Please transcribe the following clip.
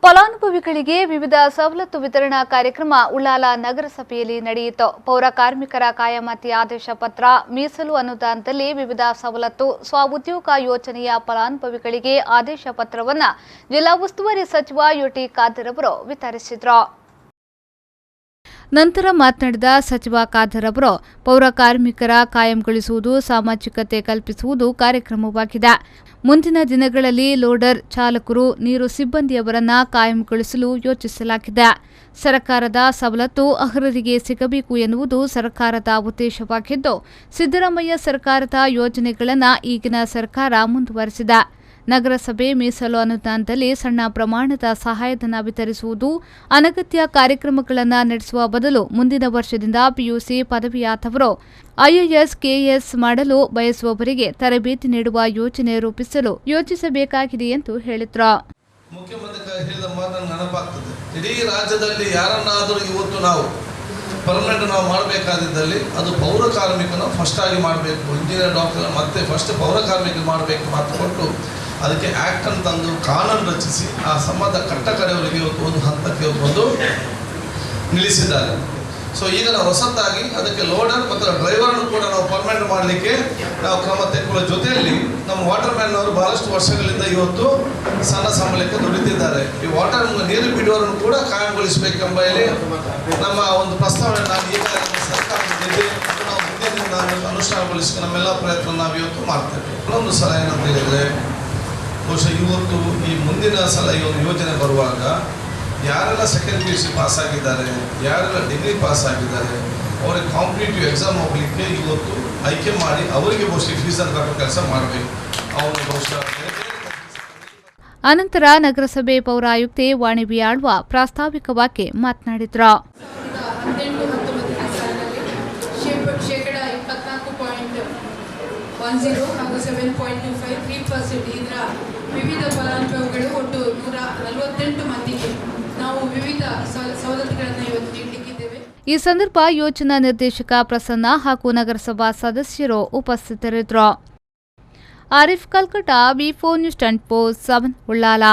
ಫಲಾನುಭವಿಗಳಿಗೆ ವಿವಿಧ ಸವಲತ್ತು ವಿತರಣಾ ಕಾರ್ಯಕ್ರಮ ಉಳ್ಳಾಲ ನಗರಸಭೆಯಲ್ಲಿ ನಡೆಯಿತು. ಪೌರ ಕಾರ್ಮಿಕರ ಕಾಯಮತಿ ಆದೇಶ ಪತ್ರ, ಮೀಸಲು ಅನುದಾನದಲ್ಲಿ ವಿವಿಧ ಸವಲತ್ತು, ಸ್ವಉದ್ಯೋಗ ಯೋಜನೆಯ ಫಲಾನುಭವಿಗಳಿಗೆ ಆದೇಶ ಪತ್ರವನ್ನು ಜಿಲ್ಲಾ ಉಸ್ತುವಾರಿ ಸಚಿವ ಯುಟಿ ಖಾದರ್ ಅವರು ವಿತರಿಸಿದರು. ನಂತರ ಮಾತನಾಡಿದ ಸಚಿವ ಖಾದರ್ ಅವರು, ಪೌರ ಕಾರ್ಮಿಕರ ಕಾಯಂಗೊಳಿಸುವುದು, ಸಾಮಾಜಿಕತೆ ಕಲ್ಪಿಸುವುದು ಕಾರ್ಯಕ್ರಮವಾಗಿದೆ. ಮುಂದಿನ ದಿನಗಳಲ್ಲಿ ಲೋಡರ್ ಚಾಲಕರು, ನೀರು ಸಿಬ್ಬಂದಿಯವರನ್ನು ಕಾಯಂಗೊಳಿಸಲು ಯೋಚಿಸಲಾಗಿದೆ. ಸರ್ಕಾರದ ಸವಲತ್ತು ಅರ್ಹರಿಗೆ ಸಿಗಬೇಕು ಎನ್ನುವುದು ಸರ್ಕಾರದ ಉದ್ದೇಶವಾಗಿದ್ದು, ಸಿದ್ದರಾಮಯ್ಯ ಸರ್ಕಾರದ ಯೋಜನೆಗಳನ್ನು ಈಗಿನ ಸರ್ಕಾರ ಮುಂದುವರೆಸಿದೆ. ನಗರಸಭೆ ಮೀಸಲು ಅನುದಾನದಲ್ಲಿ ಸಣ್ಣ ಪ್ರಮಾಣದ ಸಹಾಯಧನ ವಿತರಿಸುವುದು, ಅನಗತ್ಯ ಕಾರ್ಯಕ್ರಮಗಳನ್ನು ನಡೆಸುವ ಬದಲು ಮುಂದಿನ ವರ್ಷದಿಂದ ಪಿಯುಸಿ ಪದವಿಯಾದವರು ಐಎಎಸ್, ಕೆಎಎಸ್ ಮಾಡಲು ಬಯಸುವವರಿಗೆ ತರಬೇತಿ ನೀಡುವ ಯೋಜನೆ ರೂಪಿಸಲು ಯೋಚಿಸಬೇಕಾಗಿದೆ ಎಂದು ಹೇಳಿದರು. ಮುಖ್ಯಮಂತ್ರಿ ಹೇಳಿದ ಮಾತನ್ನು ನೆನಪಾಗ್ತದೆ. ಇಡೀ ರಾಜ್ಯದಲ್ಲಿ ಯಾರನ್ನಾದರೂ ಇವತ್ತು ನಾವು ಪರ್ಮನೆಂಟ್ ನಾವು ಮಾಡಬೇಕಾದಿದ್ದಲ್ಲಿ ಅದು ಪೌರ ಕಾರ್ಮಿಕನ ಫಸ್ಟ್ ಆಗಿ ಮಾಡಬೇಕು. ಇಂಜಿನಿಯರ್, ಡಾಕ್ಟರ್ ಮತ್ತೆ ಫಸ್ಟ್ ಪೌರ ಕಾರ್ಮಿಕ ಮಾಡಬೇಕು ಮಾತು ಕೊಟ್ಟು ಅದಕ್ಕೆ ಆ್ಯಕ್ಟ್ ಅನ್ನು ತಂದು ಕಾನೂನು ರಚಿಸಿ ಆ ಸಂಬಂಧ ಕಟ್ಟಕಡೆಯವರಿಗೆ ಇವತ್ತು ಒಂದು ಹಂತಕ್ಕೆ ಒಂದು ನಿಲ್ಲಿಸಿದ್ದಾರೆ. ಸೊ ಈಗ ನಾವು ಹೊಸತಾಗಿ ಅದಕ್ಕೆ ಲೋಡರ್ ಮತ್ತು ಡ್ರೈವರ್ನು ಕೂಡ ನಾವು ಪರ್ಮನೆಂಟ್ ಮಾಡಲಿಕ್ಕೆ ನಾವು ಕ್ರಮ ತೆಗೆದುಕೊಳ್ಳೋ ಜೊತೆಯಲ್ಲಿ ನಮ್ಮ ವಾಟರ್ ಮ್ಯಾನ್ ಅವರು ಬಹಳಷ್ಟು ವರ್ಷಗಳಿಂದ ಇವತ್ತು ಸಣ್ಣ ಸಂಬಳಕ್ಕೆ ದುಡಿತಿದ್ದಾರೆ. ಈ ವಾಟರ್ ನೀರು ಬಿಡುವವರನ್ನು ಕೂಡ ಕಾಯಂಗೊಳಿಸಬೇಕೆಂಬ ನಮ್ಮ ಒಂದು ಪ್ರಸ್ತಾವನೆ ನಾನು ಈಗಾಗಲೇ ಸರ್ಕಾರದಲ್ಲಿ ನಾವು ಮುಂದಿನ ನಾವು ಅನುಷ್ಠಾನಗೊಳಿಸಿ ನಮ್ಮೆಲ್ಲ ಪ್ರಯತ್ನ ನಾವು ಇವತ್ತು ಮಾಡ್ತೇವೆ. ಇನ್ನೊಂದು ಸಲ ಏನಂತ ಹೇಳಿದರೆ, ಬಹುಶಃ ಇವತ್ತು ಈ ಮುಂದಿನ ಸಲ ಈ ಒಂದು ಯೋಜನೆ ಬರುವಾಗ ಯಾರೆಲ್ಲ ಸೆಕೆಂಡ್ PUC ಪಾಸ್ ಆಗಿದ್ದಾರೆ, ಯಾರೆಲ್ಲ ಡಿಗ್ರಿ ಪಾಸ್ ಆಗಿದ್ದಾರೆ, ಅವರಿಗೆ ಕಾಂಪಿಟೇಟಿವ್ ಎಕ್ಸಾಮ್ ಹೋಗಲಿಕ್ಕೆ ಇವತ್ತು ಆಯ್ಕೆ ಮಾಡಿ ಅವರಿಗೆ ಬಹುಶಃ ಫೀಸನ್ನು ಕಟ್ಟೋ ಕೆಲಸ ಮಾಡಬೇಕು. ಅವನು ಬಹುಶಃ ಅನಂತರ ನಗರಸಭೆ ಪೌರಾಯುಕ್ತೆ ವಾಣಿ ಬಿಯಾಳ್ವ ಪ್ರಾಸ್ತಾವಿಕವಾಗಿ ಮಾತನಾಡಿದರು. ವಿವಿಧ ಫಲಾನುಭವಿಗಳು ಒಟ್ಟು 148 ಮಂದಿಗೆ ನಾವು ವಿವಿಧ ಸವಲತ್ತುಗಳನ್ನು ಇವತ್ತು ನೀಡಲಿಕ್ಕಿದ್ದೇವೆ. ಈ ಸಂದರ್ಭ ಯೋಜನಾ ನಿರ್ದೇಶಕ ಪ್ರಸನ್ನ ಹಾಗೂ ನಗರಸಭಾ ಸದಸ್ಯರು ಉಪಸ್ಥಿತರಿದ್ದರು. ಆರಿಫ್ ಕಲ್ಕಟ, ವಿ4 ನ್ಯೂಸ್ 24/7 ಉಳ್ಳಾಲ.